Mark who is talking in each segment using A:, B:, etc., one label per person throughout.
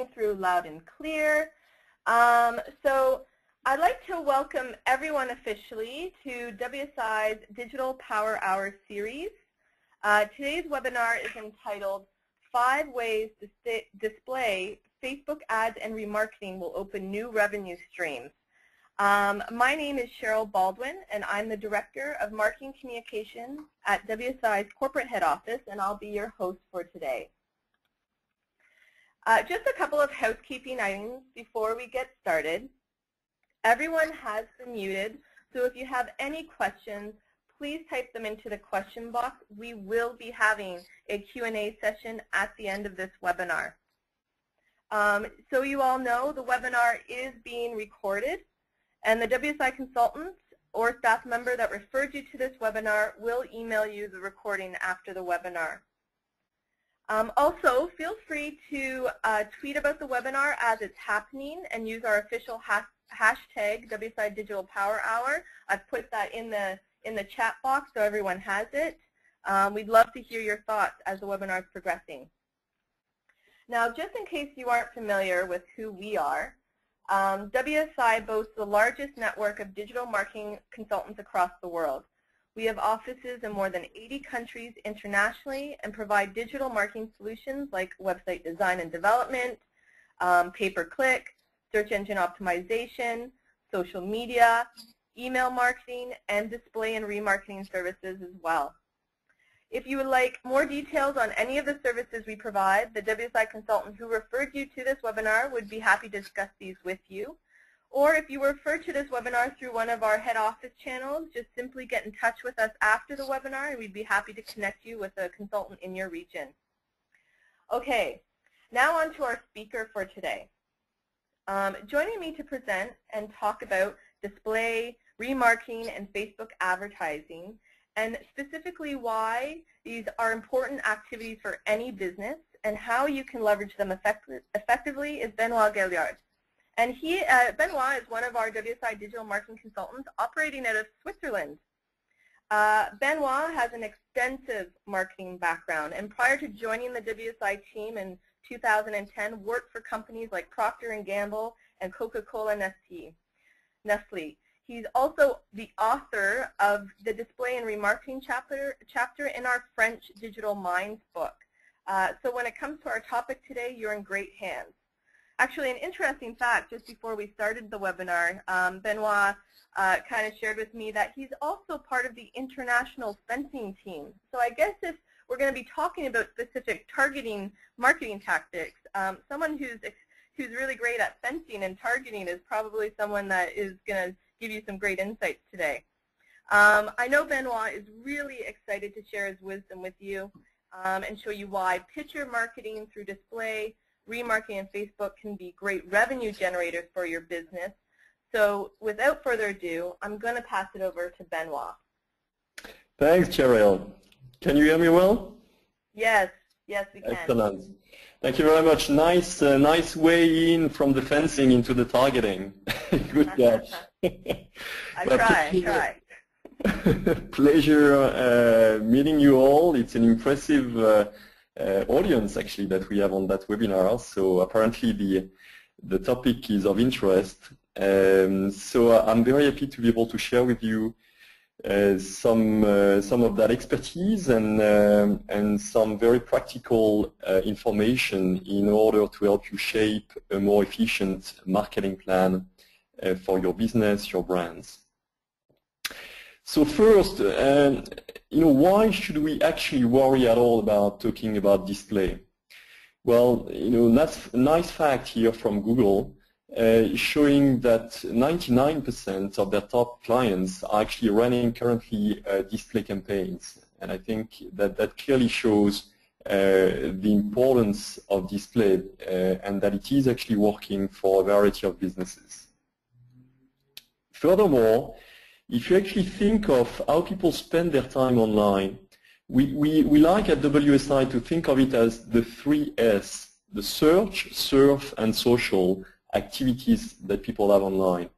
A: through loud and clear. So I'd like to welcome everyone officially to WSI's Digital Power Hour series. Today's webinar is entitled 5 Ways Display, Facebook Ads and Remarketing Will Open New Revenue Streams. My name is Cheryl Baldwin, and I'm the Director of Marketing Communications at WSI's corporate head office, and I'll be your host for today. Just a couple of housekeeping items before we get started. Everyone has been muted, so if you have any questions, please type them into the question box. We will be having a Q&A session at the end of this webinar. So you all know the webinar is being recorded, and the WSI consultant or staff member that referred you to this webinar will email you the recording after the webinar. Also, feel free to tweet about the webinar as it's happening and use our official hashtag WSI Digital Power Hour. I've put that in the chat box so everyone has it. We'd love to hear your thoughts as the webinar is progressing. Now, just in case you aren't familiar with who we are, WSI boasts the largest network of digital marketing consultants across the world. We have offices in more than 80 countries internationally and provide digital marketing solutions like website design and development, pay-per-click, search engine optimization, social media, email marketing, and display and remarketing services as well. If you would like more details on any of the services we provide, the WSI consultant who referred you to this webinar would be happy to discuss these with you. Or if you were referred to this webinar through one of our head office channels, just simply get in touch with us after the webinar and we'd be happy to connect you with a consultant in your region. Okay, now on to our speaker for today. Joining me to present and talk about display, remarketing, and Facebook advertising, and specifically why these are important activities for any business and how you can leverage them effectively is Benoit Gaillard. And Benoit is one of our WSI digital marketing consultants operating out of Switzerland. Benoit has an extensive marketing background, and prior to joining the WSI team in 2010, worked for companies like Procter & Gamble and Coca-Cola Nestle. He's also the author of the display and remarketing chapter in our French Digital Minds book. So when it comes to our topic today, you're in great hands. Actually, an interesting fact, just before we started the webinar, Benoit kind of shared with me that he's also part of the international fencing team. So I guess if we're going to be talking about specific targeting marketing tactics, someone who's really great at fencing and targeting is probably someone that is going to give you some great insights today. I know Benoit is really excited to share his wisdom with you and show you why picture marketing through display, remarketing, and Facebook can be great revenue generators for your business. So without further ado, I'm going to pass it over to Benoit.
B: Thanks, Cheryl. Can you hear me well?
A: Yes, yes, we can.
B: Excellent. Thank you very much. Nice, nice way in from the fencing into the targeting. Good catch.
A: I try.
B: Pleasure meeting you all. It's an impressive audience actually that we have on that webinar. So apparently the topic is of interest. So I'm very happy to be able to share with you some of that expertise and some very practical information in order to help you shape a more efficient marketing plan for your business, your brands. So first, why should we actually worry at all about talking about display? Well, that's a nice fact here from Google showing that 99% of their top clients are actually running currently display campaigns. And I think that clearly shows the importance of display and that it is actually working for a variety of businesses. Furthermore, if you actually think of how people spend their time online, we like at WSI to think of it as the 3 S, the search, surf, and social activities that people have online.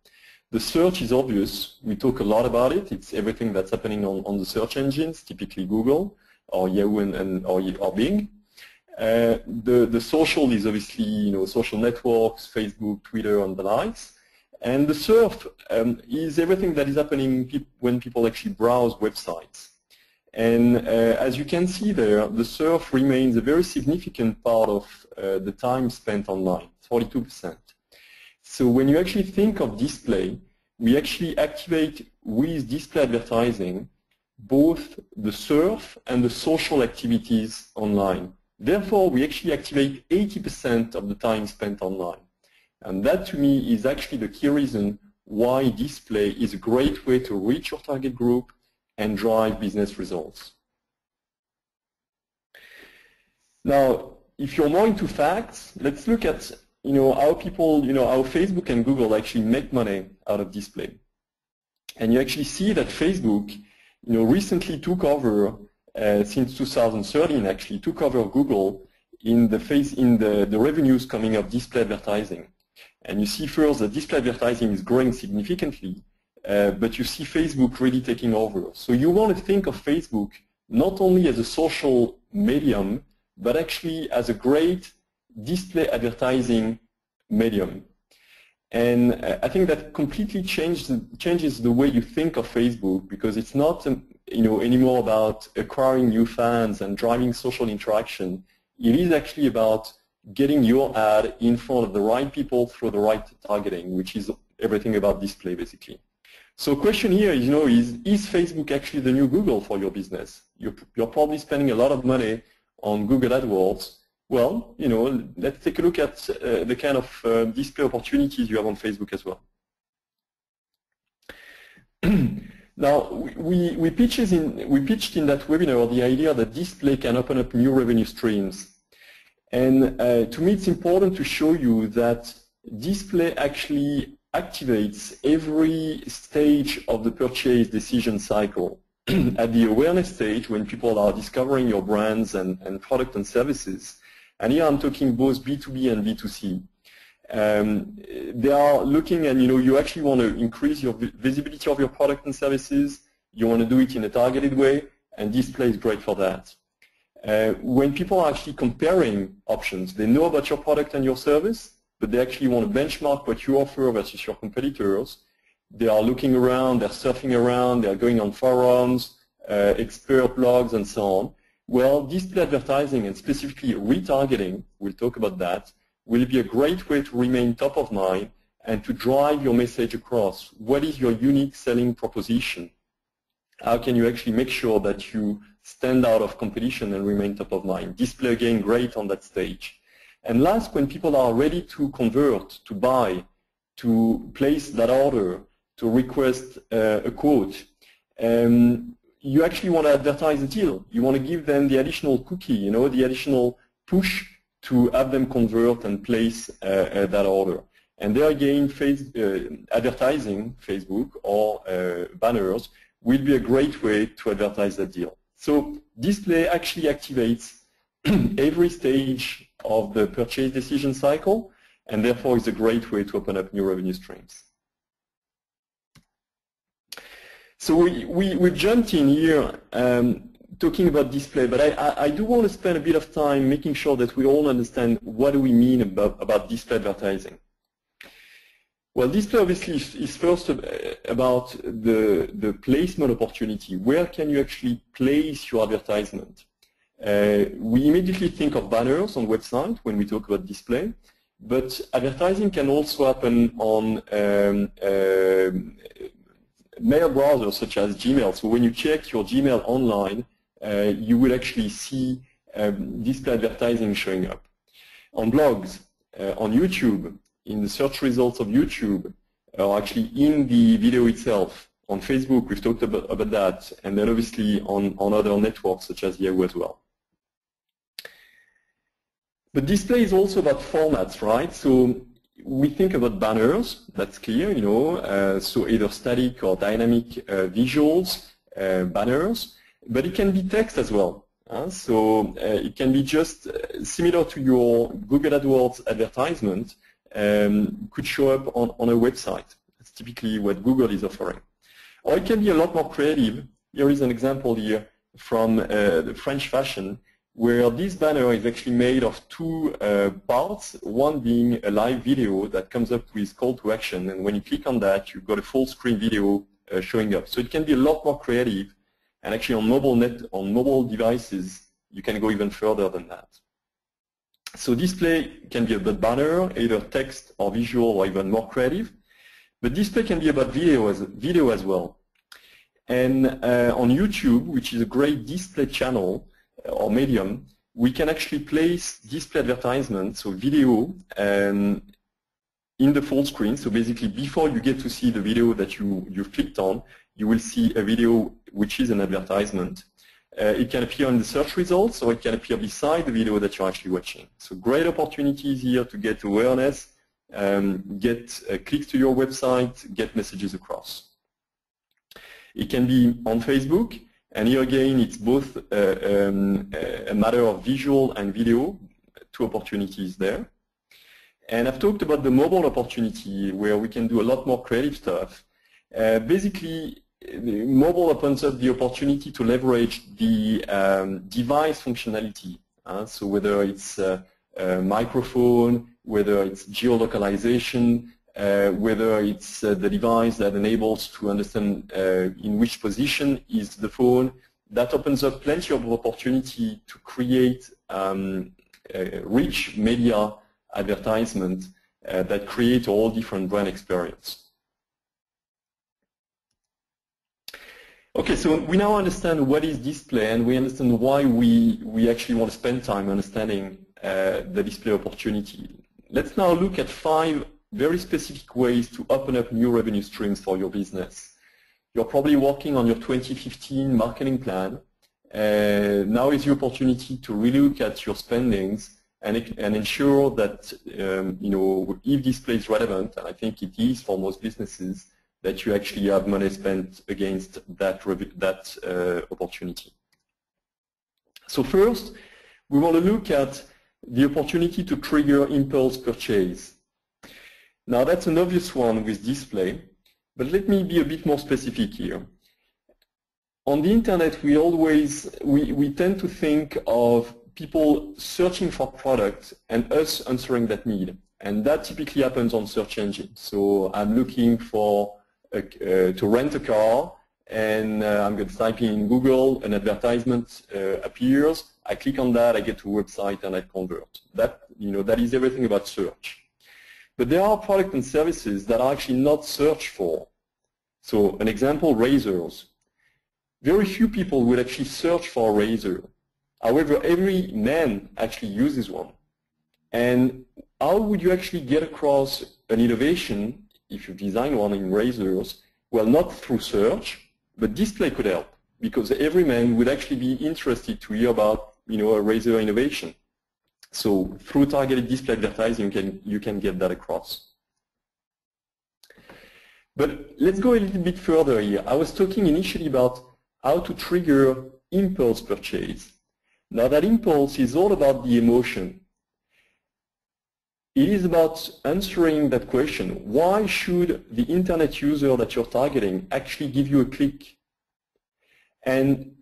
B: The search is obvious. We talk a lot about it. It's everything that's happening on the search engines, typically Google or Yahoo or Bing. The social is obviously, you know, social networks, Facebook, Twitter, and the likes. And the surf is everything that is happening when people actually browse websites. And as you can see there, the surf remains a very significant part of the time spent online, 42%. So when you actually think of display, we actually activate with display advertising both the surf and the social activities online. Therefore, we actually activate 80% of the time spent online. And that, to me, is actually the key reason why display is a great way to reach your target group and drive business results. Now, if you're more into facts, let's look at, you know, how people, you know, how Facebook and Google actually make money out of display. And you actually see that Facebook, you know, recently took over, since 2013 actually, took over Google in the revenues coming of display advertising. And you see first that display advertising is growing significantly, but you see Facebook really taking over. So you want to think of Facebook not only as a social medium, but actually as a great display advertising medium. And I think that completely changes the way you think of Facebook, because it's not you know, anymore about acquiring new fans and driving social interaction. It is actually about getting your ad in front of the right people through the right targeting, which is everything about display basically. So question here is, you know, is Facebook actually the new Google for your business? You're probably spending a lot of money on Google AdWords. Well, you know, let's take a look at the kind of display opportunities you have on Facebook as well. Now, we pitched in that webinar the idea that display can open up new revenue streams. And to me, it's important to show you that display actually activates every stage of the purchase decision cycle. At the awareness stage, when people are discovering your brands and product and services, and here I'm talking both B2B and B2C, they are looking, and you know, you actually want to increase your visibility of your product and services. You want to do it in a targeted way, and display is great for that. When people are actually comparing options, they know about your product and your service, but they actually want to benchmark what you offer versus your competitors. They are looking around, they're surfing around, they're going on forums, expert blogs, and so on. Well, display advertising, and specifically retargeting, we'll talk about that, will be a great way to remain top of mind and to drive your message across. What is your unique selling proposition? How can you actually make sure that you stand out of competition and remain top of mind? Display, again, great on that stage. And last, when people are ready to convert, to buy, to place that order, to request a quote, you actually want to advertise a deal. You want to give them the additional cookie, you know, the additional push to have them convert and place that order. And there again, advertising, Facebook or banners, will be a great way to advertise that deal. So display actually activates every stage of the purchase decision cycle, and therefore is a great way to open up new revenue streams. So we jumped in here talking about display, but I do want to spend a bit of time making sure that we all understand what do we mean about display advertising. Well, display obviously is first about the placement opportunity. Where can you actually place your advertisement? We immediately think of banners on website when we talk about display, but advertising can also happen on mail browsers such as Gmail. So when you check your Gmail online, you will actually see display advertising showing up. On blogs, on YouTube, in the search results of YouTube, or actually in the video itself. On Facebook, we've talked about that, and then obviously on other networks such as Yahoo as well. But display is also about formats, right? So we think about banners, that's clear, you know, so either static or dynamic visuals, banners, but it can be text as well. So it can be just similar to your Google AdWords advertisement, could show up on a website. That's typically what Google is offering. Or it can be a lot more creative. Here is an example here from the French fashion, where this banner is actually made of two parts, one being a live video that comes up with call to action, and when you click on that, you've got a full screen video showing up. So it can be a lot more creative, and actually on mobile devices, you can go even further than that. So display can be about banner, either text or visual or even more creative, but display can be about video as well. And on YouTube, which is a great display channel or medium, we can actually place display advertisements, so video, in the full screen. So basically, before you get to see the video that you've clicked on, you will see a video which is an advertisement. It can appear in the search results, or it can appear beside the video that you're actually watching. So great opportunities here to get awareness, get clicks to your website, get messages across. It can be on Facebook, and here again it's both a matter of visual and video, two opportunities there. And I've talked about the mobile opportunity where we can do a lot more creative stuff. Basically, mobile opens up the opportunity to leverage the device functionality. So whether it's a microphone, whether it's geolocalization, whether it's the device that enables to understand in which position is the phone, that opens up plenty of opportunity to create rich media advertisement that create all different brand experience. Okay, so we now understand what is display, and we understand why we actually want to spend time understanding the display opportunity. Let's now look at 5 very specific ways to open up new revenue streams for your business. You're probably working on your 2015 marketing plan. Now is the opportunity to relook at your spendings and ensure that if display is relevant, and I think it is for most businesses, that you actually have money spent against that opportunity. So first, we want to look at the opportunity to trigger impulse purchase. Now that's an obvious one with display, but let me be a bit more specific here. On the internet, we tend to think of people searching for products and us answering that need, and that typically happens on search engines. So I'm looking for to rent a car, and I'm going to type in Google, an advertisement appears, I click on that, I get to a website, and I convert. That is everything about search. But there are products and services that are actually not searched for. So an example, razors. Very few people will actually search for a razor. However, every man actually uses one. And how would you actually get across an innovation if you design one in razors? Well, not through search, but display could help, because every man would actually be interested to hear about a razor innovation. So through targeted display advertising, you can get that across. But let's go a little bit further here. I was talking initially about how to trigger impulse purchase. Now that impulse is all about the emotion. It is about answering that question. Why should the internet user that you're targeting actually give you a click? And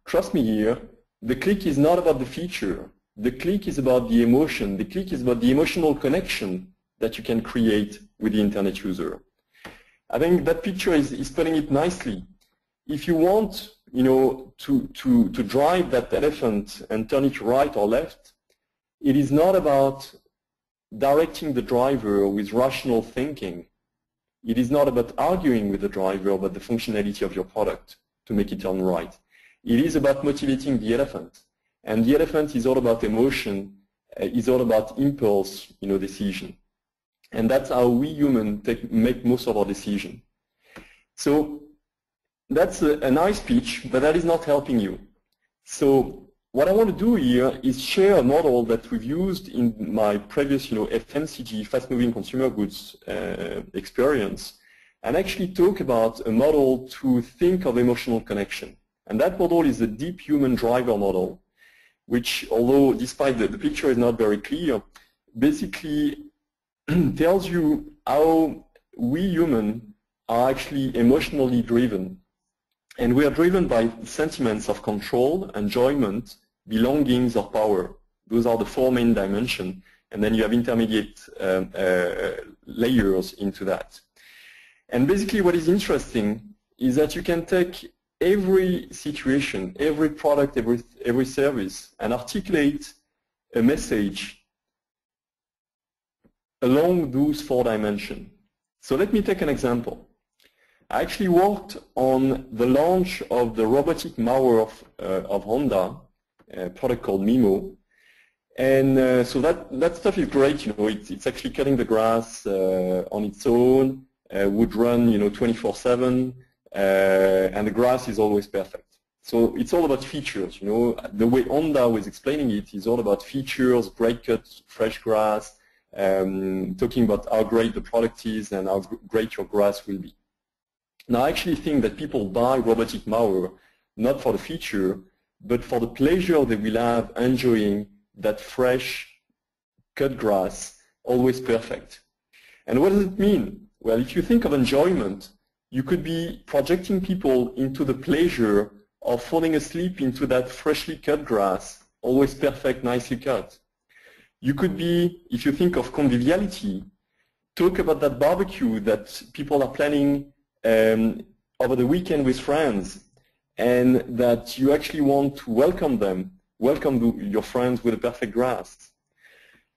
B: trust me here, the click is not about the feature. The click is about the emotion. The click is about the emotional connection that you can create with the internet user. I think that picture is putting it nicely. If you want to drive that elephant and turn it right or left, it is not about directing the driver with rational thinking. It is not about arguing with the driver about the functionality of your product to make it turn right. It is about motivating the elephant. And the elephant is all about emotion, is all about impulse, decision. And that's how we humans make most of our decisions. So that's a nice pitch, but that is not helping you. So what I want to do here is share a model that we've used in my previous, FMCG, fast-moving consumer goods experience, and actually talk about a model to think of emotional connection. And that model is a deep human driver model, which, although despite the picture is not very clear, basically tells you how we humans are actually emotionally driven. And we are driven by sentiments of control, enjoyment, belongings, or power. Those are the four main dimensions. And then you have intermediate layers into that. And basically what is interesting is that you can take every situation, every product, every service, and articulate a message along those four dimensions. So let me take an example. I actually worked on the launch of the robotic mower of Honda, a product called Mimo. And so that stuff is great, you know, it's actually cutting the grass on its own, would run, you know, 24/7, and the grass is always perfect. So it's all about features, you know. The way Honda was explaining it is all about features, great cut, fresh grass, talking about how great the product is and how great your grass will be. Now I actually think that people buy robotic mower not for the feature, but for the pleasure they will have enjoying that fresh cut grass, always perfect. And what does it mean? Well, if you think of enjoyment, you could be projecting people into the pleasure of falling asleep into that freshly cut grass, always perfect, nicely cut. You could be, if you think of conviviality, talk about that barbecue that people are planning over the weekend with friends, and that you actually want to welcome your friends with a perfect grass.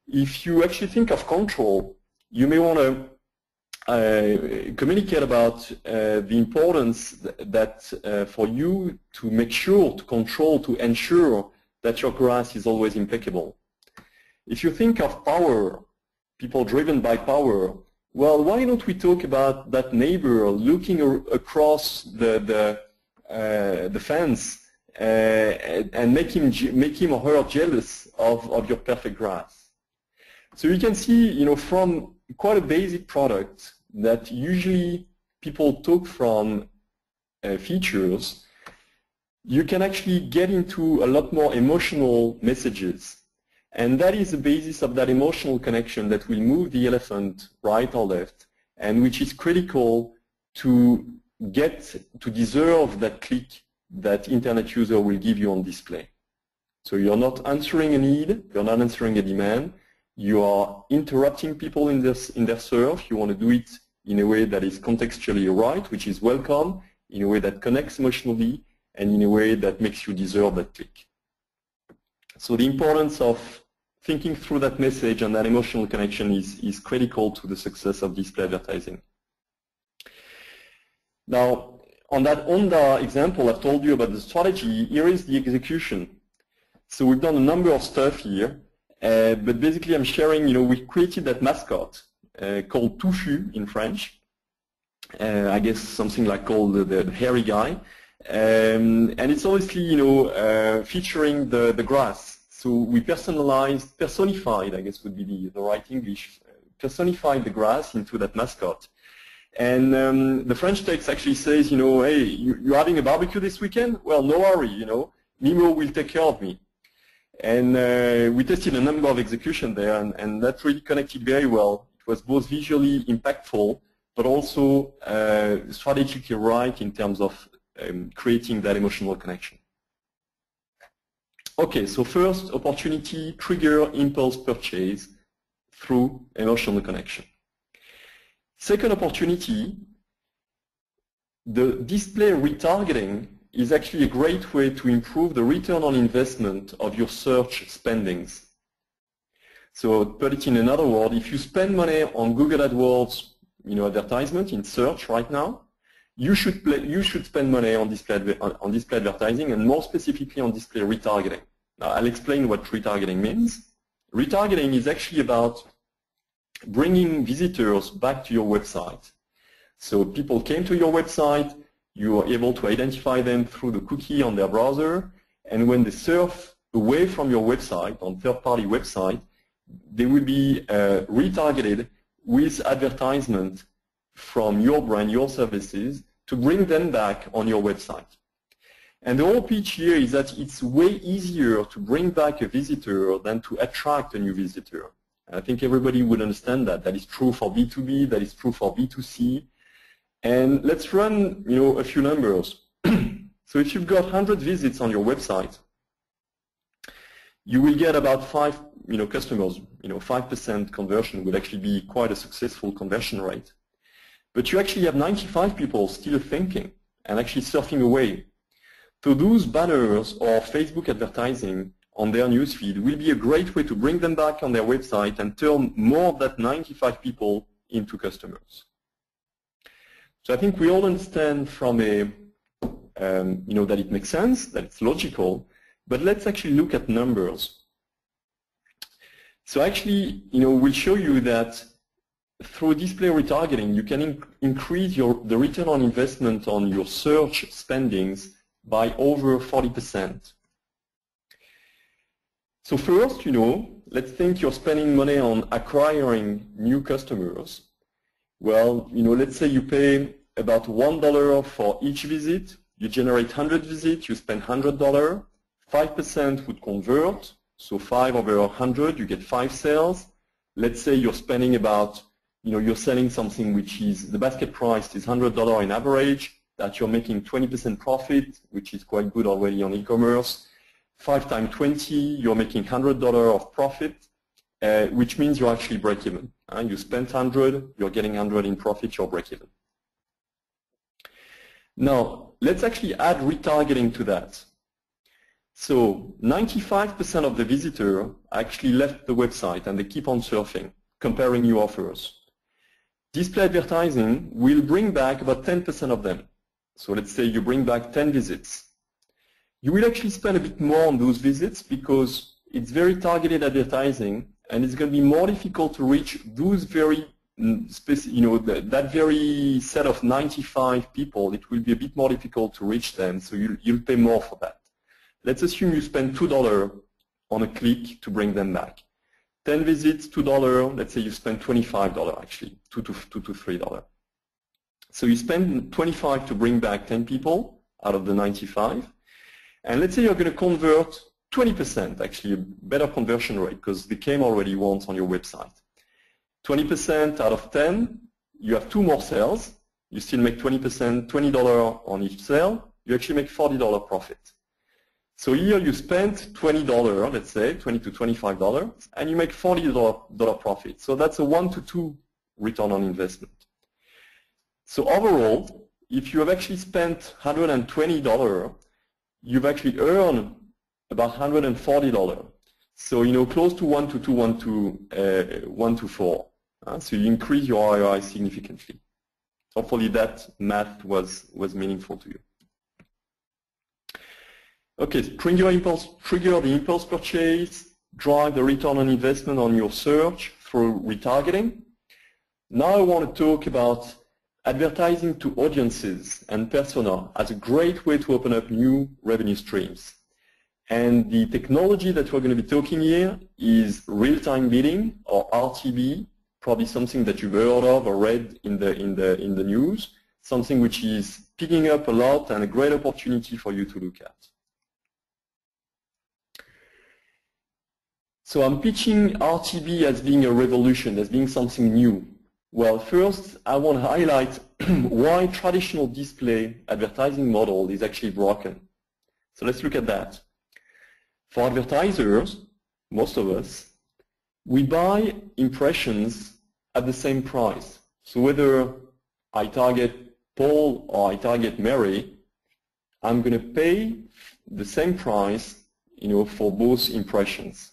B: If you actually think of control, you may want to communicate about the importance that for you to make sure, to control, to ensure that your grass is always impeccable. If you think of power, people driven by power, well, why don't we talk about that neighbor looking across the fence and make him or her jealous of your perfect grass. So you can see, you know, from quite a basic product that usually people talk from features, you can actually get into a lot more emotional messages. And that is the basis of that emotional connection that will move the elephant right or left, and which is critical to deserve that click that internet user will give you on display. So you're not answering a need, you're not answering a demand, you are interrupting people in their surf. You want to do it in a way that is contextually right, which is welcome, in a way that connects emotionally, and in a way that makes you deserve that click. So the importance of thinking through that message and that emotional connection is critical to the success of display advertising. Now, on that Honda example I've told you about the strategy, here is the execution. So we've done a number of stuff here, but basically I'm sharing, you know, we created that mascot called Touffu in French. I guess something like called the hairy guy. And it's obviously, you know, featuring the grass. So we personified, I guess would be the right English, personified the grass into that mascot. And the French text actually says, you know, hey, you're having a barbecue this weekend? Well, no worry, you know, Mimo will take care of me. And we tested a number of executions there, and that really connected very well. It was both visually impactful, but also strategically right in terms of creating that emotional connection. Okay, so first opportunity, trigger impulse purchase through emotional connection. Second opportunity, the display retargeting is actually a great way to improve the return on investment of your search spendings. So put it in another word, if you spend money on Google AdWords, you know, advertisement in search right now, you should spend money on display advertising, and more specifically on display retargeting. Now I'll explain what retargeting means. Retargeting is actually about bringing visitors back to your website. So people came to your website, you are able to identify them through the cookie on their browser, and when they surf away from your website, on third-party website, they will be retargeted with advertisement from your brand, your services, to bring them back on your website. And the whole pitch here is that it's way easier to bring back a visitor than to attract a new visitor. And I think everybody would understand that. That is true for B2B, that is true for B2C. And let's run, you know, a few numbers. So if you've got 100 visits on your website, you will get about 5 customers. 5% conversion would actually be quite a successful conversion rate. But you actually have 95 people still thinking and actually surfing away. So those banners or Facebook advertising on their newsfeed will be a great way to bring them back on their website and turn more of that 95 people into customers. So I think we all understand from a, that it makes sense, that it's logical, but let's actually look at numbers. So actually, we'll show you that through display retargeting, you can increase the return on investment on your search spendings by over 40%. So first, let's think you're spending money on acquiring new customers. Well, let's say you pay about $1 for each visit. You generate 100 visits, you spend $100. 5% would convert, so 5 over 100, you get 5 sales. Let's say you're spending about, you're selling something which is, the basket price is $100 in average, that you're making 20% profit, which is quite good already on e-commerce. 5 times 20, you're making $100 of profit, which means you're actually break even. You spent 100, you're getting 100 in profit, you're break even. Now, let's actually add retargeting to that. So 95% of the visitors actually left the website and they keep on surfing, comparing new offers. Display advertising will bring back about 10% of them. So let's say you bring back 10 visits. You will actually spend a bit more on those visits because it's very targeted advertising and it's going to be more difficult to reach those very, that very set of 95 people. It will be a bit more difficult to reach them, so you'll pay more for that. Let's assume you spend $2 on a click to bring them back. 10 visits, $2, let's say you spend $25 actually, $2 to $3. So you spend 25 to bring back 10 people out of the 95. And let's say you're going to convert 20%, actually a better conversion rate because they came already once on your website. 20% out of 10, you have 2 more sales. You still make 20%, $20 on each sale. You actually make $40 profit. So here you spent $20, let's say, $20 to $25, and you make $40 profit. So that's a 1 to 2 return on investment. So overall, if you have actually spent $120, you've actually earned about $140. So close to 1 to 2, 1 to 4. So you increase your ROI significantly. Hopefully that math was meaningful to you. Okay, trigger the impulse purchase, drive the return on investment on your search through retargeting. Now I want to talk about advertising to audiences and persona as a great way to open up new revenue streams. And the technology that we're going to be talking here is real-time bidding, or RTB, probably something that you've heard of or read in the news, something which is picking up a lot and a great opportunity for you to look at. So I'm pitching RTB as being a revolution, as being something new. Well, first, I want to highlight why traditional display advertising model is actually broken. So let's look at that. For advertisers, most of us, we buy impressions at the same price. So whether I target Paul or I target Mary, I'm going to pay the same price, for both impressions.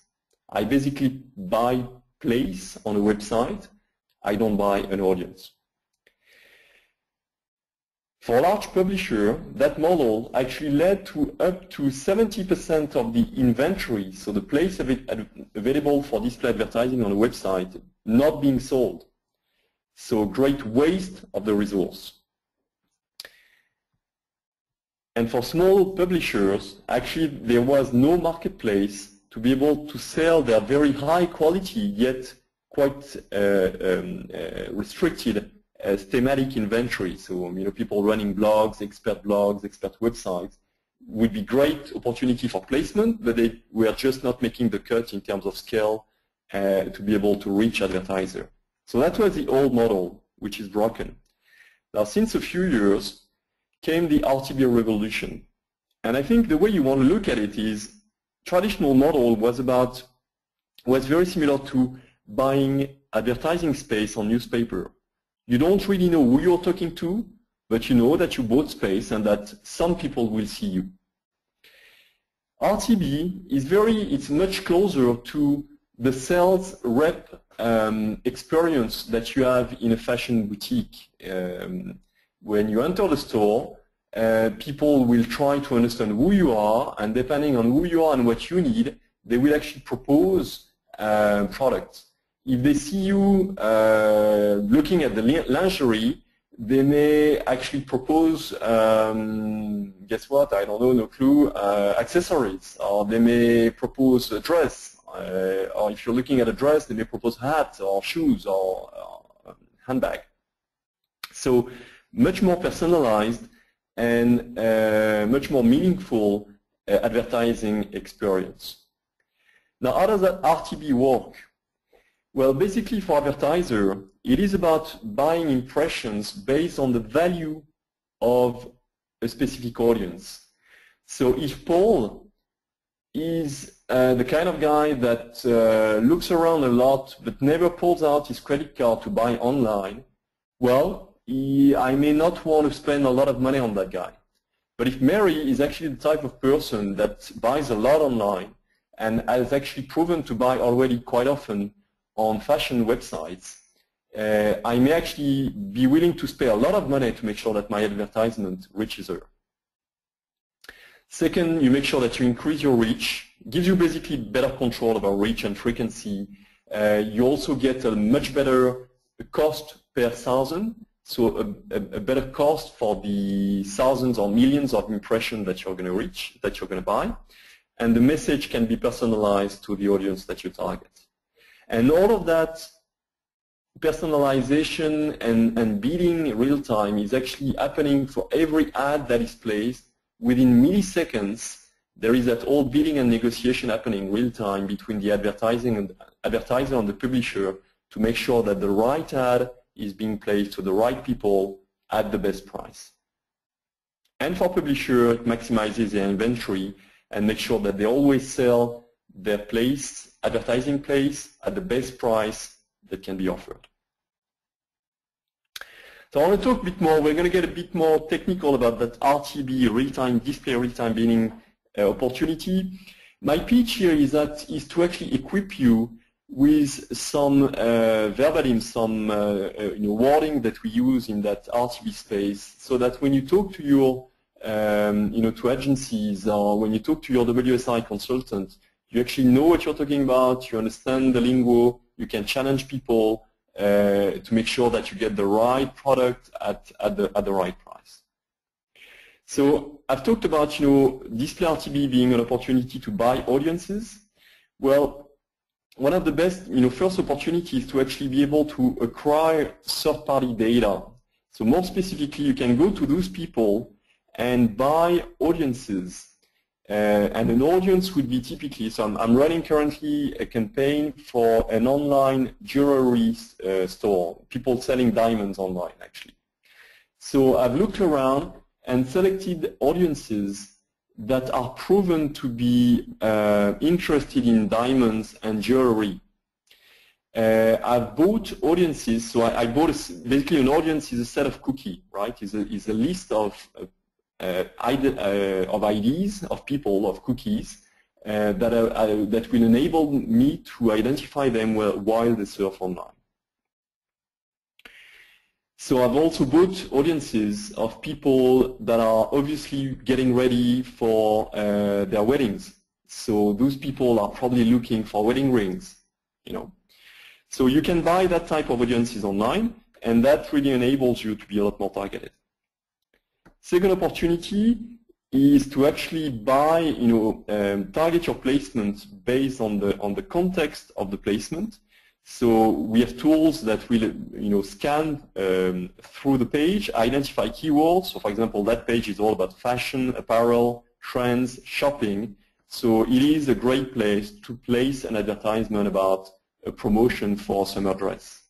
B: I basically buy place on a website. I don't buy an audience. For a large publisher, that model actually led to up to 70% of the inventory, so the place available for display advertising on a website, not being sold. So great waste of the resource. And for small publishers, actually there was no marketplace to be able to sell their very high quality yet quite restricted thematic inventory. So people running blogs, expert websites would be great opportunity for placement, but they were just not making the cut in terms of scale to be able to reach advertiser. So that was the old model, which is broken. Now since a few years came the RTB revolution. And I think the way you want to look at it is traditional model was very similar to buying advertising space on newspaper. You don't really know who you're talking to, but you know that you bought space and that some people will see you. RTB is it's much closer to the sales rep experience that you have in a fashion boutique. When you enter the store, people will try to understand who you are, and depending on who you are and what you need, they will actually propose products. If they see you looking at the lingerie, they may actually propose, guess what, I don't know, no clue, accessories, or they may propose a dress, or if you're looking at a dress, they may propose hats or shoes or handbag. So much more personalized and much more meaningful advertising experience. Now, how does that RTB work? Well, basically for advertiser, it is about buying impressions based on the value of a specific audience. So if Paul is the kind of guy that looks around a lot but never pulls out his credit card to buy online, well, I may not want to spend a lot of money on that guy. But if Mary is actually the type of person that buys a lot online and has actually proven to buy already quite often on fashion websites, I may actually be willing to spend a lot of money to make sure that my advertisement reaches her. Second, you make sure that you increase your reach. It gives you basically better control over reach and frequency. You also get a much better cost per thousand, so a better cost for the thousands or millions of impressions that you're going to reach, that you're going to buy. And the message can be personalized to the audience that you target. And all of that personalization and bidding real time is actually happening for every ad that is placed. Within milliseconds, there is that whole bidding and negotiation happening real time between the advertiser and the publisher to make sure that the right ad is being placed to the right people at the best price. And for publisher, it maximizes their inventory and makes sure that they always sell their advertising place at the best price that can be offered. So I want to talk a bit more, we're going to get a bit more technical about that RTB, real-time display, real-time bidding opportunity. My pitch here is to actually equip you with some verbatim, some wording that we use in that RTB space, so that when you talk to your, to agencies, or when you talk to your WSI consultant, you actually know what you're talking about, you understand the lingo, you can challenge people to make sure that you get the right product at the right price. So I've talked about display RTB being an opportunity to buy audiences. Well, one of the best first opportunities to actually be able to acquire third-party data. So more specifically, you can go to those people and buy audiences. And an audience would be typically, so I'm running currently a campaign for an online jewelry store, people selling diamonds online actually. So I've looked around and selected audiences that are proven to be interested in diamonds and jewelry. I've bought audiences, so I bought basically an audience is a set of cookies, right? Is a list of IDs, of people, of cookies that will enable me to identify them while they surf online. So I've also bought audiences of people that are obviously getting ready for their weddings. So those people are probably looking for wedding rings, So you can buy that type of audiences online, and that really enables you to be a lot more targeted. Second opportunity is to actually buy, target your placement based on the context of the placement. So we have tools that will, scan through the page, identify keywords. So for example, that page is all about fashion, apparel, trends, shopping. So it is a great place to place an advertisement about a promotion for a summer dress.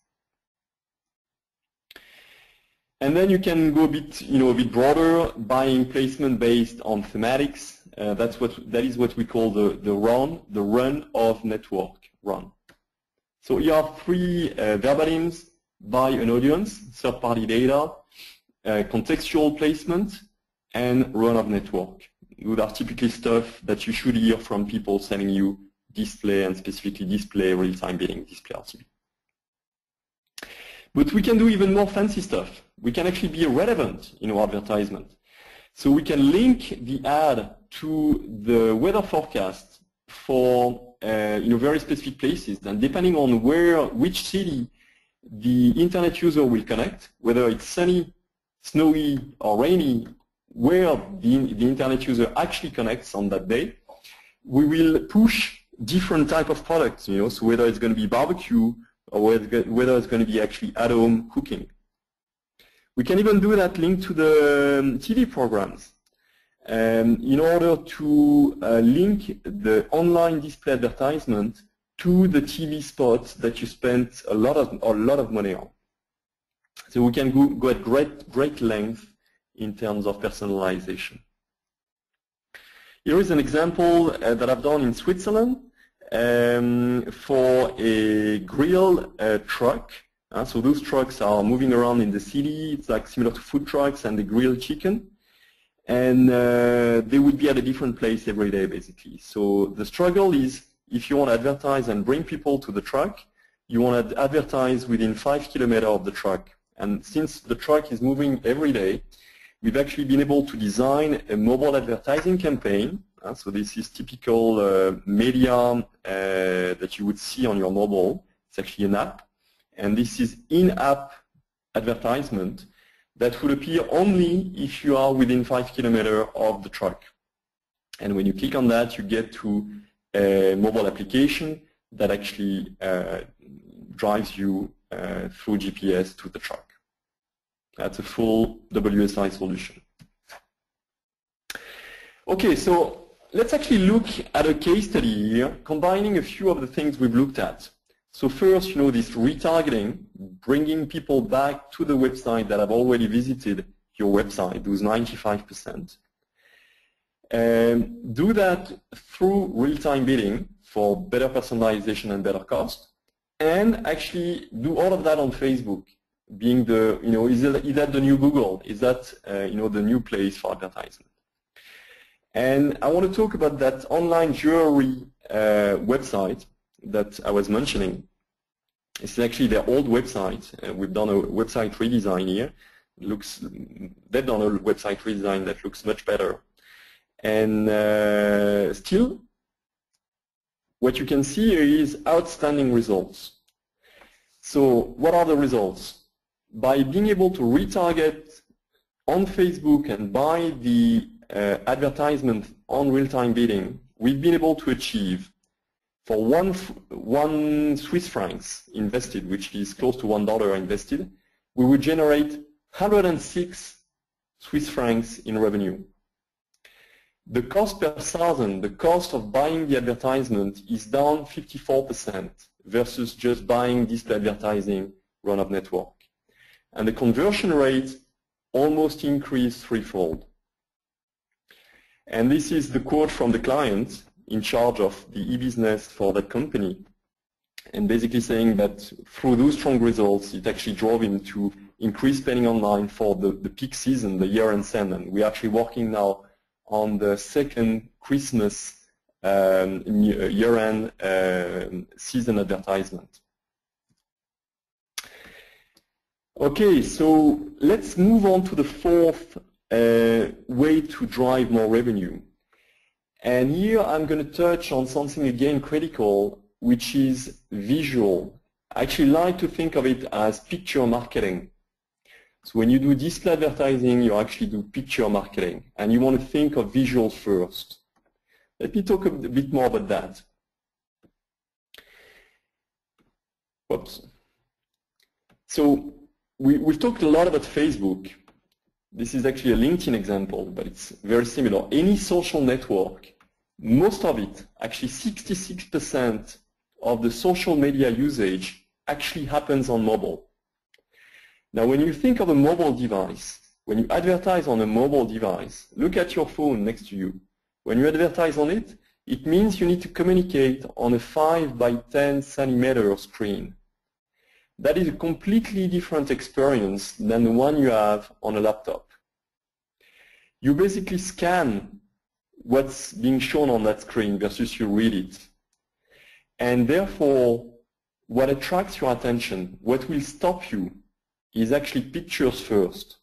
B: And then you can go a bit broader, buying placement based on thematics. that is what we call the run of network run. So here are three verbalims by an audience, third-party data, contextual placement, and run of network. Those are typically stuff that you should hear from people selling you display, and specifically display, real-time bidding, display RTB. But we can do even more fancy stuff. We can actually be relevant in our advertisement. So we can link the ad to the weather forecast for very specific places, and depending on which city the internet user will connect, whether it's sunny, snowy, or rainy, where the internet user actually connects on that day, we will push different type of products, so whether it's going to be barbecue or whether it's going to be actually at-home cooking. We can even do that linked to the TV programs in order to link the online display advertisement to the TV spots that you spent a lot of money on. So we can go at great length in terms of personalization. Here is an example that I've done in Switzerland for a grill truck. So those trucks are moving around in the city. It's like similar to food trucks, and they grill chicken. And they would be at a different place every day, basically. So the struggle is, if you want to advertise and bring people to the truck, you want to advertise within 5 kilometers of the truck. And since the truck is moving every day, we've actually been able to design a mobile advertising campaign. So this is typical media that you would see on your mobile. It's actually an app. And this is in-app advertisement that will appear only if you are within 5 kilometers of the truck. And when you click on that, you get to a mobile application that actually drives you through GPS to the truck. That's a full WSI solution. Okay, so let's actually look at a case study here, combining a few of the things we've looked at. So first, this retargeting, bringing people back to the website that have already visited your website, those 95%. Do that through real-time bidding for better personalization and better cost, and actually do all of that on Facebook, being the, is that the new Google? Is that, the new place for advertisement? And I want to talk about that online jewelry website that I was mentioning. It's actually their old website. We've done a website redesign here. They've done a website redesign that looks much better. And still, what you can see here is outstanding results. So what are the results? By being able to retarget on Facebook and buy the advertisement on real-time bidding, we've been able to achieve, for one Swiss francs invested, which is close to $1 invested, we would generate 106 Swiss francs in revenue. The cost per thousand, the cost of buying the advertisement, is down 54% versus just buying display advertising run of network. And the conversion rate almost increased threefold. And this is the quote from the client in charge of the e-business for that company, and basically saying that through those strong results, it actually drove him to increase spending online for the peak season, the year-end send. And we're actually working now on the second Christmas year-end season advertisement. Okay, so let's move on to the fourth way to drive more revenue. And here I'm going to touch on something again critical, which is visual. I actually like to think of it as picture marketing. So when you do display advertising, you actually do picture marketing, and you want to think of visual first. Let me talk a bit more about that. Whoops. So we've talked a lot about Facebook. This is actually a LinkedIn example, but it's very similar. Any social network, most of it, actually 66% of the social media usage actually happens on mobile. Now, when you think of a mobile device, when you advertise on a mobile device, look at your phone next to you. When you advertise on it, it means you need to communicate on a 5 by 10 centimeter screen. That is a completely different experience than the one you have on a laptop. You basically scan what's being shown on that screen versus you read it. And therefore, what attracts your attention, what will stop you, is actually pictures first.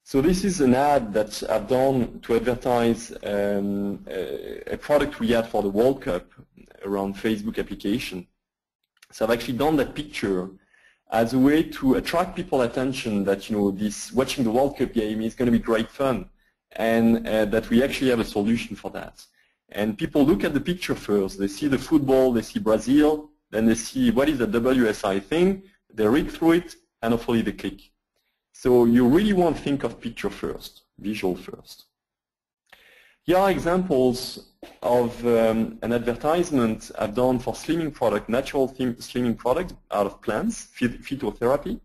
B: So this is an ad that I've done to advertise a product we had for the World Cup around Facebook application. So I've actually done that picture as a way to attract people's attention that, you know, this watching the World Cup game is going to be great fun, and that we actually have a solution for that. And people look at the picture first. They see the football, they see Brazil, then they see what is the WSI thing, they read through it, and hopefully they click. So you really want to think of picture first, visual first. Here are examples of an advertisement I've done for slimming product, natural slimming product out of plants, phytotherapy.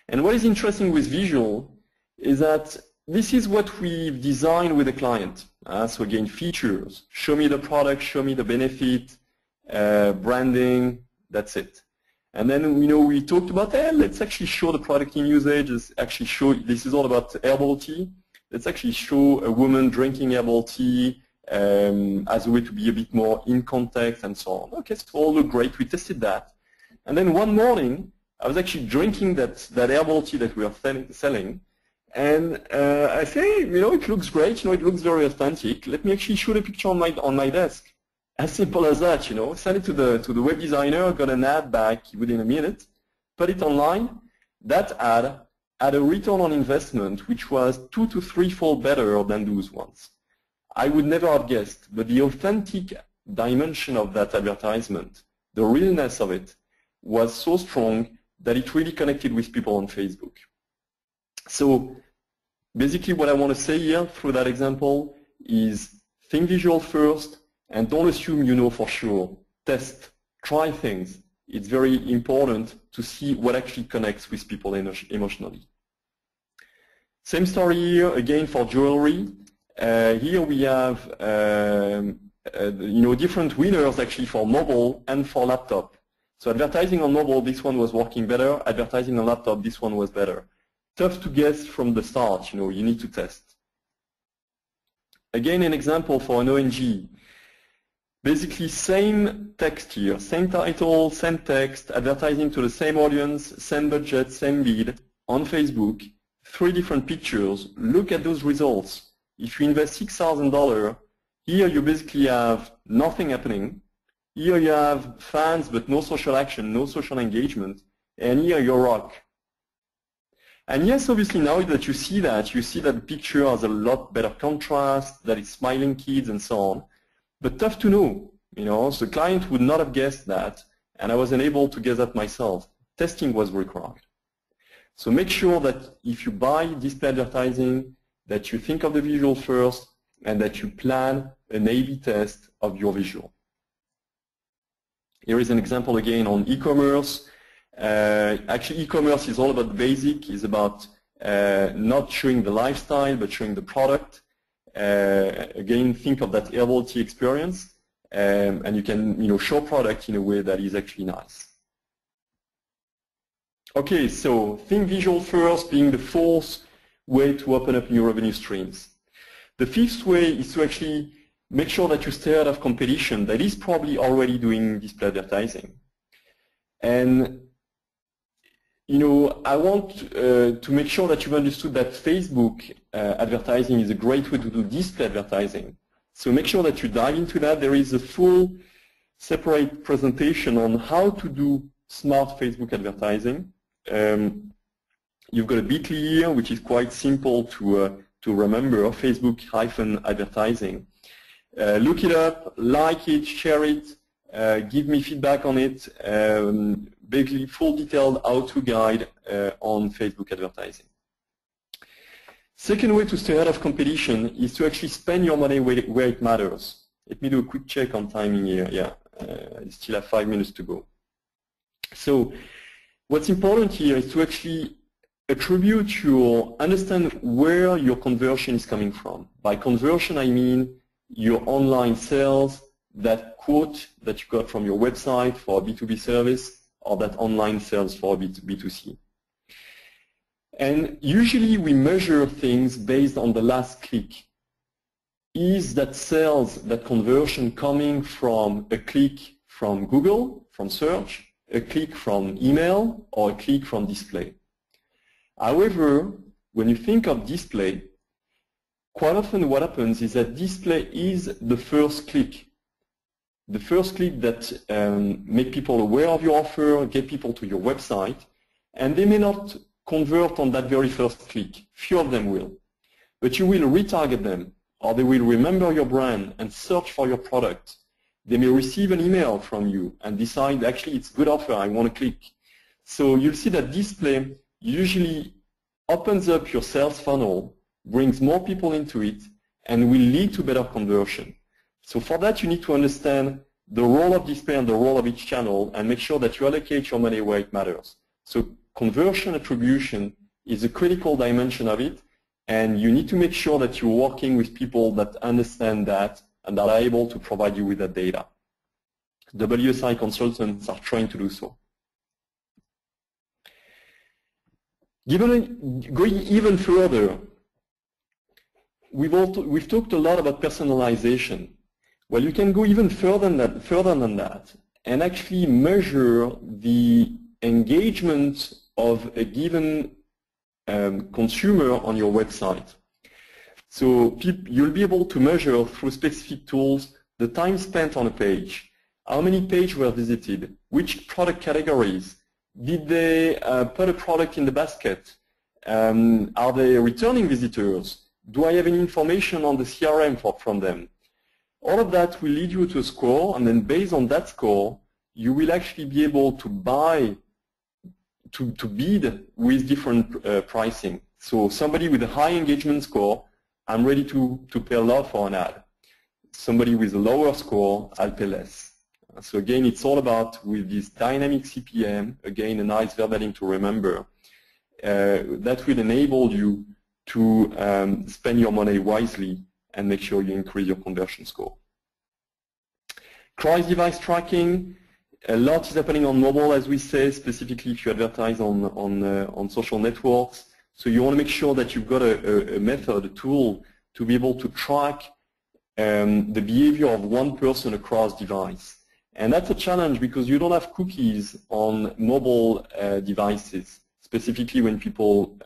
B: And what is interesting with visual is that this is what we've designed with the client. So again, features, show me the product, show me the benefit, branding, that's it. And then, you know, we talked about, let's actually show the product in usage, let's actually show, this is all about herbal tea. Let's actually show a woman drinking herbal tea as a way to be a bit more in context and so on. Okay, so all look great, we tested that. And then one morning, I was actually drinking that herbal tea that we are selling. And I say, you know, it looks great, you know, it looks very authentic. Let me actually shoot a picture on my desk. As simple as that, you know. Send it to the web designer, got an ad back within a minute, put it online. That ad had a return on investment which was 2 to 3-fold better than those ones. I would never have guessed, but the authentic dimension of that advertisement, the realness of it, was so strong that it really connected with people on Facebook. So basically what I want to say here through that example is think visual first, and don't assume you know for sure. Test, try things. It's very important to see what actually connects with people emotionally. Same story here, again for jewelry. Here we have you know, different winners actually for mobile and for laptop. So advertising on mobile, this one was working better. Advertising on laptop, this one was better. Tough to guess from the start, you know, you need to test. Again, an example for an ONG. Basically, same text here, same title, same text, advertising to the same audience, same budget, same bid on Facebook, 3 different pictures. Look at those results. If you invest $6,000, here you basically have nothing happening. Here you have fans, but no social action, no social engagement. And here you rock. And yes, obviously, now that you see that the picture has a lot better contrast, that it's smiling kids and so on. But tough to know, you know, so the client would not have guessed that, and I wasn't able to guess that myself. Testing was required. So make sure that if you buy display advertising, that you think of the visual first, and that you plan an A/B test of your visual. Here is an example again on e-commerce. Actually, e-commerce is all about the basic, is about not showing the lifestyle, but showing the product. Again, think of that herbal tea experience, and you can, you know, show product in a way that is actually nice. Okay, so think visual first, being the 4th way to open up new revenue streams. The 5th way is to actually make sure that you stay out of competition that is probably already doing display advertising. And you know, I want to make sure that you've understood that Facebook advertising is a great way to do display advertising. So make sure that you dive into that. There is a full separate presentation on how to do smart Facebook advertising. You've got a bit.ly here, which is quite simple to remember, Facebook-advertising. Look it up, like it, share it, give me feedback on it. Basically full detailed how-to guide on Facebook advertising. Second way to stay out of competition is to actually spend your money where it matters. Let me do a quick check on timing here. Yeah, I still have 5 minutes to go. So what's important here is to actually understand where your conversion is coming from. By conversion, I mean your online sales, that quote that you got from your website for a B2B service, or that online sales for a B2C. And usually we measure things based on the last click. Is that sales, that conversion coming from a click from Google, from search, a click from email, or a click from display? However, when you think of display, quite often what happens is that display is the first click. The first click that make people aware of your offer, get people to your website, and they may not convert on that very first click. Few of them will. But you will retarget them, or they will remember your brand and search for your product. They may receive an email from you and decide, actually, it's a good offer, I want to click. So you'll see that display usually opens up your sales funnel, brings more people into it, and will lead to better conversion. So for that, you need to understand the role of display and the role of each channel and make sure that you allocate your money where it matters. So conversion attribution is a critical dimension of it, and you need to make sure that you're working with people that understand that and that are able to provide you with that data. WSI consultants are trying to do so. Going even further, we've talked a lot about personalization. Well, you can go even further than that and actually measure the engagement of a given consumer on your website. So you'll be able to measure through specific tools the time spent on a page, how many pages were visited, which product categories, did they put a product in the basket, are they returning visitors, do I have any information on the CRM from them? All of that will lead you to a score, and then based on that score, you will actually be able to bid with different pricing. So somebody with a high engagement score, I'm ready to pay a lot for an ad. Somebody with a lower score, I'll pay less. So again, it's all about with this dynamic CPM, again, a nice verbatim to remember, that will enable you to spend your money wisely and make sure you increase your conversion score. Cross-device tracking, a lot is happening on mobile, as we say, specifically if you advertise on social networks. So you want to make sure that you've got a method, a tool, to be able to track the behavior of one person across device. And that's a challenge because you don't have cookies on mobile devices, specifically when people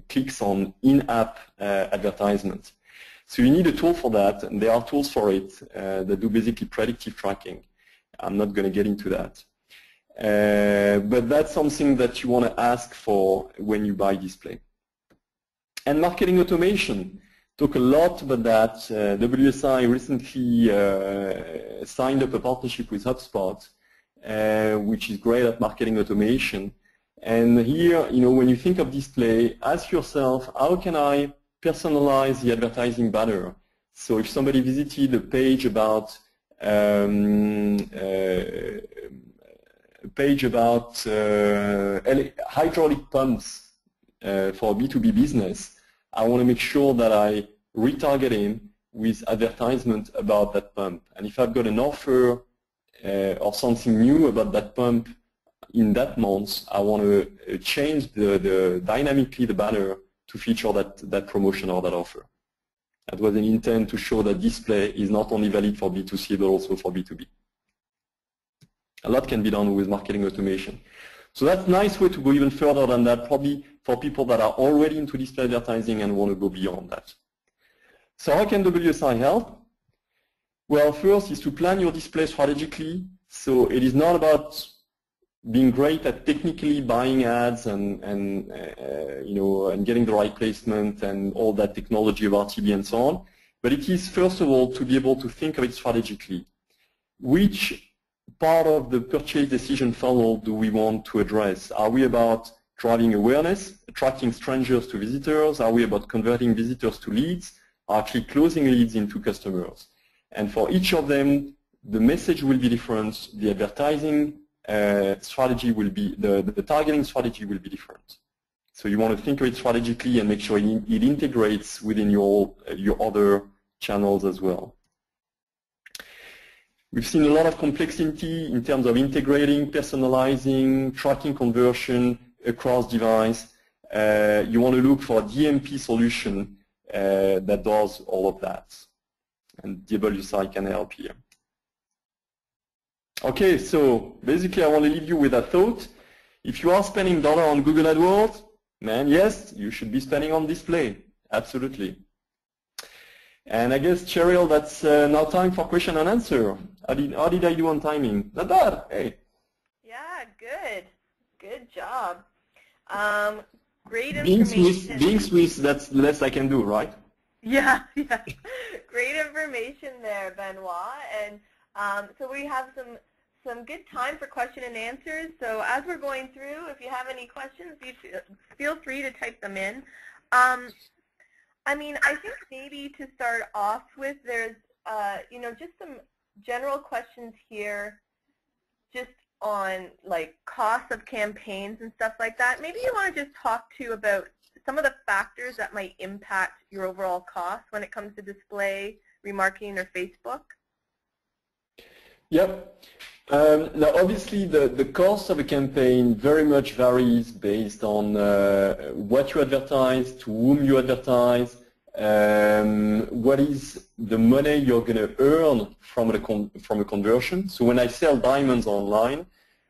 B: clicks on in-app advertisements. So you need a tool for that, and there are tools for it that do basically predictive tracking. I'm not going to get into that. But that's something that you want to ask for when you buy display. And marketing automation. Talk a lot about that. WSI recently signed up a partnership with HubSpot, which is great at marketing automation. And here, when you think of display, ask yourself, how can I personalize the advertising banner? So if somebody visited a page about hydraulic pumps for B2B business, I want to make sure that I retarget him with advertisement about that pump. And if I've got an offer or something new about that pump in that month, I want to change dynamically the banner to feature that promotion or that offer. That was an intent to show that display is not only valid for B2C but also for B2B. A lot can be done with marketing automation. So that's a nice way to go even further than that, probably for people that are already into display advertising and want to go beyond that. So how can WSI help? Well, first is to plan your display strategically. So it is not about being great at technically buying ads and getting the right placement and all that technology of RTB and so on. But it is, first of all, to be able to think of it strategically. Which part of the purchase decision funnel do we want to address? Are we about driving awareness, attracting strangers to visitors? Are we about converting visitors to leads? Actually closing leads into customers? And for each of them, the message will be different. The advertising strategy will be, the targeting strategy will be different. So you want to think of it strategically and make sure it integrates within your other channels as well. We've seen a lot of complexity in terms of integrating, personalizing, tracking conversion across device. You want to look for a DMP solution that does all of that. And WSI can help here. Okay, so basically I want to leave you with that thought. If you are spending dollar on Google AdWords, man, yes, you should be spending on display. Absolutely. And I guess, Cheryl, that's now time for question and answer. How did I do on timing? Not bad. Hey.
A: Yeah, good. Good job. Great information.
B: Being Swiss, that's the less I can do, right?
A: Yeah, yeah. Great information there, Benoit. And so we have some good time for question and answers. So as we're going through, if you have any questions, you feel free to type them in. I mean, I think maybe to start off with, there's, you know, just some general questions here just on, like, cost of campaigns and stuff like that. Maybe you want to just talk to about some of the factors that might impact your overall cost when it comes to display, remarketing, or Facebook.
B: Yep. Now, obviously, the cost of a campaign very much varies based on what you advertise, to whom you advertise, what is the money you're going to earn from a conversion. So when I sell diamonds online,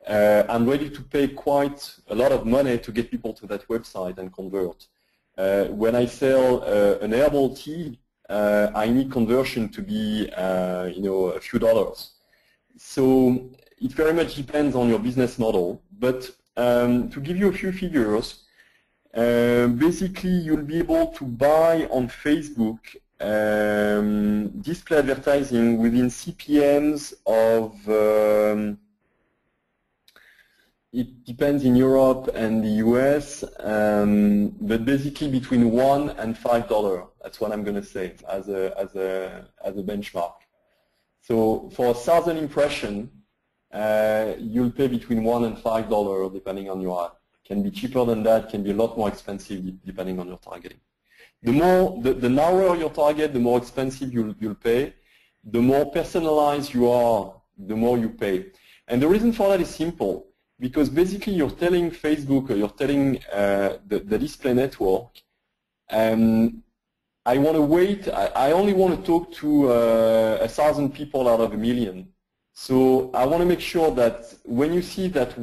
B: I'm ready to pay quite a lot of money to get people to that website and convert. When I sell an herbal tea, I need conversion to be, you know, a few dollars. So it very much depends on your business model. But to give you a few figures, basically you'll be able to buy on Facebook display advertising within CPMs of, it depends in Europe and the US, but basically between $1 and $5. That's what I'm going to say as a benchmark. So for 1,000 impressions, you'll pay between $1 and $5 depending on your ad. Can be cheaper than that, can be a lot more expensive depending on your targeting. The narrower your target, the more expensive you'll pay. The more personalized you are, the more you pay. And the reason for that is simple, because basically you're telling Facebook or you're telling the display network, I want to wait, I only want to talk to 1,000 people out of 1 million. So I want to make sure that when you see that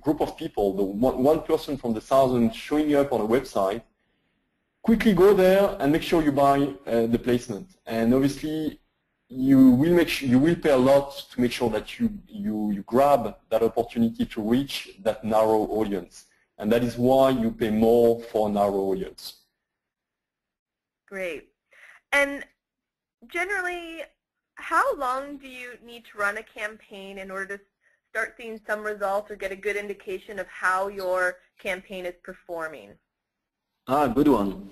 B: group of people, the one person from the 1,000 showing up on a website, quickly go there and make sure you buy the placement. And obviously, you will pay a lot to make sure that you grab that opportunity to reach that narrow audience. And that is why you pay more for a narrow audience.
A: Great. And generally, how long do you need to run a campaign in order to start seeing some results or get a good indication of how your campaign is performing?
B: Good one.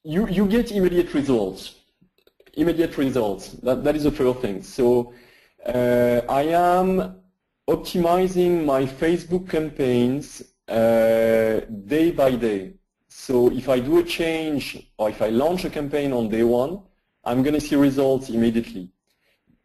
B: You get immediate results. That is the first thing. So I am optimizing my Facebook campaigns day by day. So if I do a change or if I launch a campaign on day one, I'm going to see results immediately.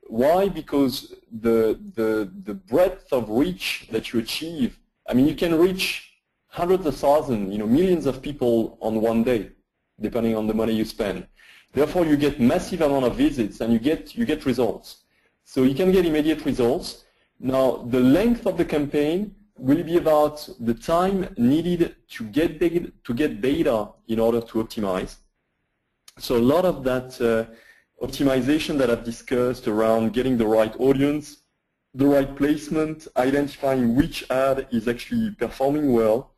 B: Why? Because the breadth of reach that you achieve, I mean, you can reach hundreds of thousands, millions of people on one day, depending on the money you spend. Therefore, you get massive amount of visits and you get results. So you can get immediate results. Now, the length of the campaign will be about the time needed to get data in order to optimize. So a lot of that optimization that I've discussed around getting the right audience, the right placement, identifying which ad is actually performing well.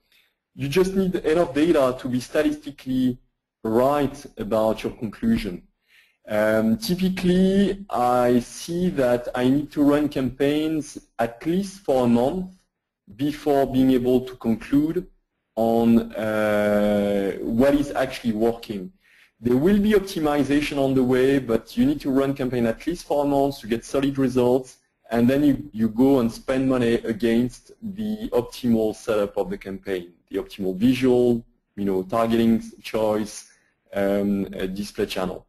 B: You just need enough data to be statistically right about your conclusion. Typically, I see that I need to run campaigns at least for a month before being able to conclude on what is actually working. There will be optimization on the way, but you need to run campaign at least for a month to get solid results and then you go and spend money against the optimal setup of the campaign, the optimal visual, targeting choice, display channel.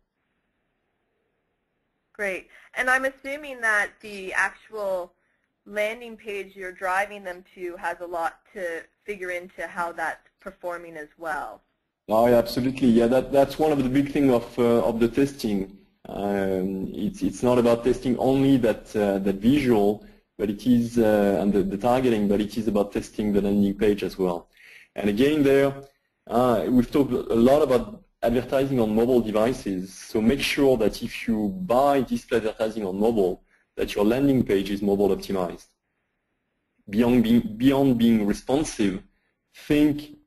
A: Great. And I'm assuming that the actual landing page you're driving them to has a lot to figure into how that's performing as well.
B: Oh, yeah, absolutely. Yeah, that's one of the big things of the testing. It's not about testing only that visual, but it is and the targeting, but it is about testing the landing page as well. And again, there we've talked a lot about advertising on mobile devices. So make sure that if you buy display advertising on mobile, that your landing page is mobile optimized. Beyond being responsive, think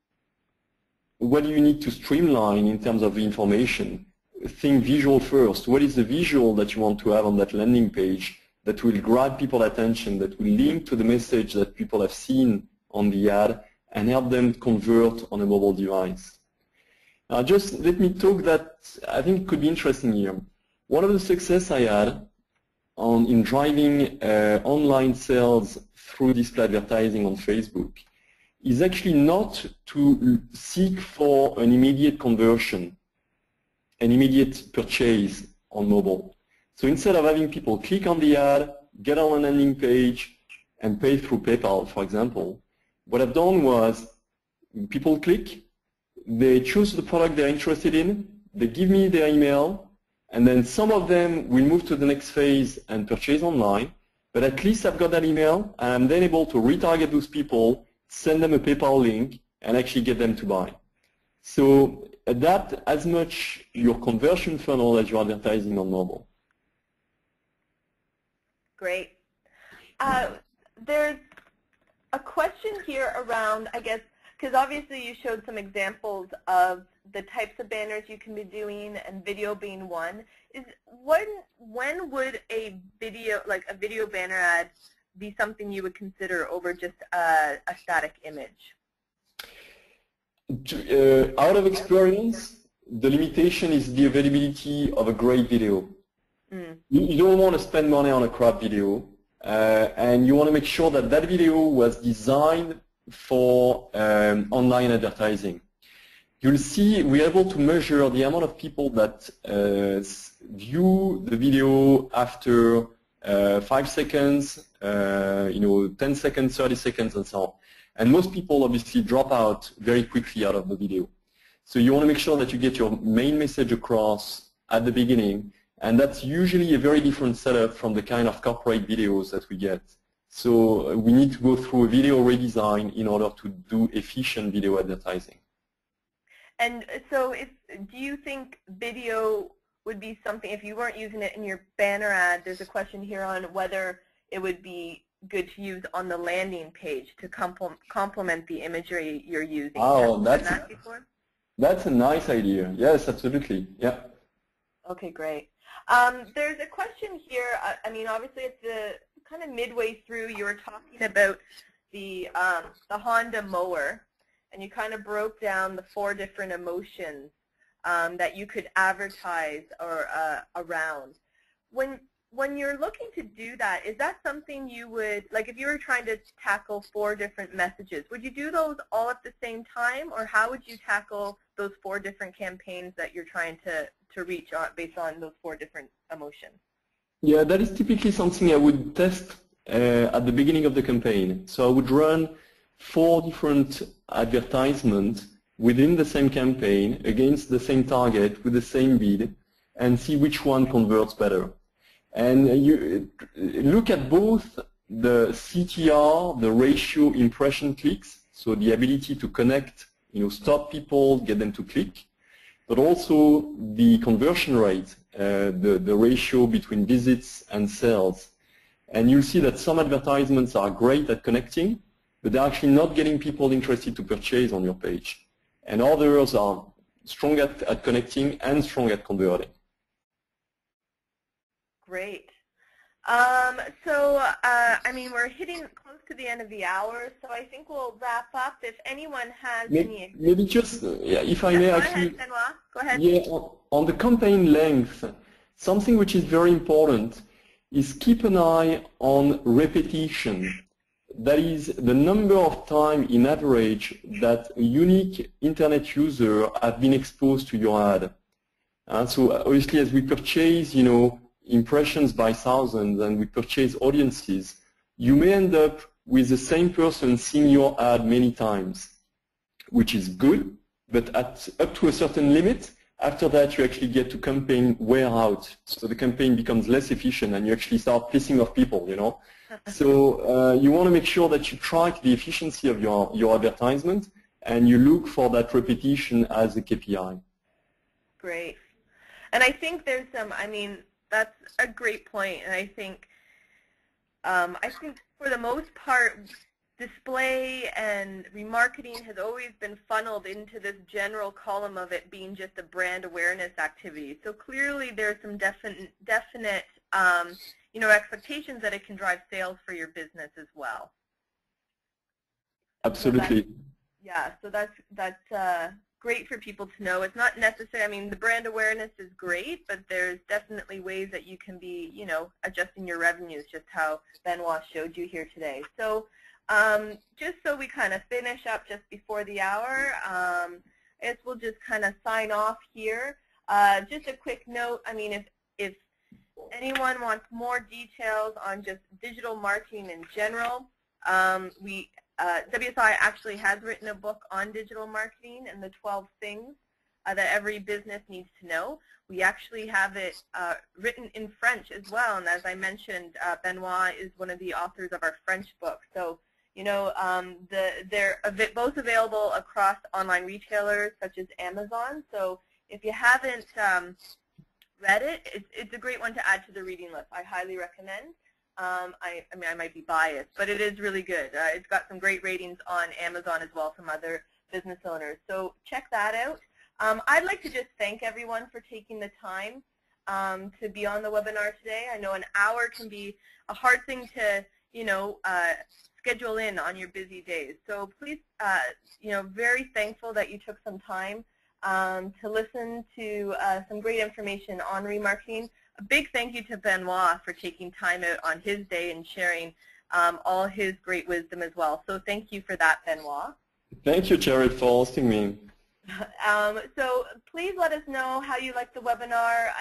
B: what do you need to streamline in terms of the information. Think visual first. What is the visual that you want to have on that landing page that will grab people's attention, that will link to the message that people have seen on the ad and help them convert on a mobile device? Now just let me talk that I think could be interesting here. One of the success I had in driving online sales through display advertising on Facebook is actually not to seek for an immediate conversion, an immediate purchase on mobile. So instead of having people click on the ad, get on a landing page, and pay through PayPal, for example, what I've done was people click, they choose the product they're interested in, they give me their email, and then some of them will move to the next phase and purchase online, but at least I've got that email, and I'm then able to retarget those people, send them a PayPal link, and actually get them to buy. So adapt as much your conversion funnel as your advertising on mobile.
A: Great. There's a question here around, I guess, because obviously you showed some examples of the types of banners you can be doing, and video being one. When would a video, like a video banner ad, be something you would consider over just a static image?
B: Out of experience, the limitation is the availability of a great video. You don't want to spend money on a crap video, and you want to make sure that that video was designed for online advertising. You'll see we're able to measure the amount of people that view the video after 5 seconds, 10 seconds, 30 seconds, and so on. And most people obviously drop out very quickly out of the video. So you want to make sure that you get your main message across at the beginning, and that's usually a very different setup from the kind of corporate videos that we get. So we need to go through a video redesign in order to do efficient video advertising.
A: And so do you think video would be something, if you weren't using it in your banner ad, there's a question here on whether it would be good to use on the landing page to complement the imagery you're using.
B: Oh, that's a nice idea. Yes, absolutely. Yeah.
A: Okay, great. There's a question here. I mean, obviously, it's the kind of midway through. You were talking about the Honda mower, and you kind of broke down the 4 different emotions that you could advertise or around. When you're looking to do that, is that something you would, like if you were trying to tackle 4 different messages, would you do those all at the same time, or how would you tackle those 4 different campaigns that you're trying to reach based on those 4 different emotions?
B: Yeah, that is typically something I would test at the beginning of the campaign. So I would run 4 different advertisements within the same campaign against the same target with the same bid and see which one converts better. And you look at both the CTR, the ratio impression clicks, so the ability to connect, stop people, get them to click, but also the conversion rate, the ratio between visits and sales. And you'll see that some advertisements are great at connecting, but they're actually not getting people interested to purchase on your page. And others are strong at connecting and strong at converting.
A: Great. I mean, we're hitting close to the end of the hour, so I think we'll wrap up. If anyone has any...
B: Maybe just, if I may actually...
A: Go ahead, Benoit. Go ahead.
B: Yeah, on the campaign length, something which is very important is keep an eye on repetition. That is the number of times in average that a unique internet user have been exposed to your ad. So obviously, as we purchase, impressions by thousands and we purchase audiences, you may end up with the same person seeing your ad many times, which is good, but up to a certain limit. After that, you actually get to campaign wear out. So the campaign becomes less efficient and you actually start pissing off people, So you want to make sure that you track the efficiency of your advertisement and you look for that repetition as a KPI.
A: Great. And I think there's that's a great point. And I think for the most part, display and remarketing has always been funneled into this general column of it being just a brand awareness activity. So clearly there's some definite expectations that it can drive sales for your business as well.
B: Absolutely.
A: So that's great for people to know. It's not necessary. The brand awareness is great, but there's definitely ways that you can be, adjusting your revenues, just how Benoit showed you here today. So just so we kind of finish up just before the hour, I guess we'll just kind of sign off here. Just a quick note, if anyone wants more details on just digital marketing in general, WSI actually has written a book on digital marketing and the 12 things that every business needs to know. We actually have it written in French as well, and as I mentioned, Benoit is one of the authors of our French book. So, they're both available across online retailers such as Amazon. So if you haven't read it, it's a great one to add to the reading list. I highly recommend. I might be biased, but it is really good. It's got some great ratings on Amazon as well from other business owners. So check that out. I'd like to just thank everyone for taking the time to be on the webinar today. I know an hour can be a hard thing to, schedule in on your busy days. So please, very thankful that you took some time to listen to some great information on remarketing. A big thank you to Benoit for taking time out on his day and sharing all his great wisdom as well. So thank you for that, Benoit.
B: Thank you, Jared, for hosting me.
A: So please let us know how you liked the webinar.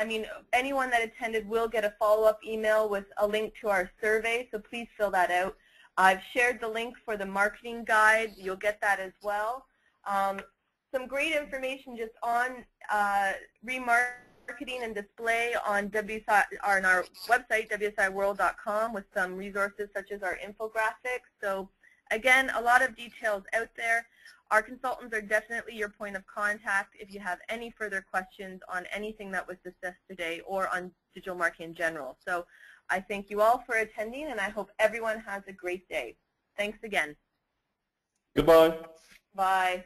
A: Anyone that attended will get a follow-up email with a link to our survey, so please fill that out. I've shared the link for the marketing guide. You'll get that as well. Some great information just on remarketing and display on our website, wsiworld.com, with some resources such as our infographics. So again, a lot of details out there. Our consultants are definitely your point of contact if you have any further questions on anything that was discussed today or on digital marketing in general. So I thank you all for attending, and I hope everyone has a great day. Thanks again.
B: Goodbye.
A: Bye.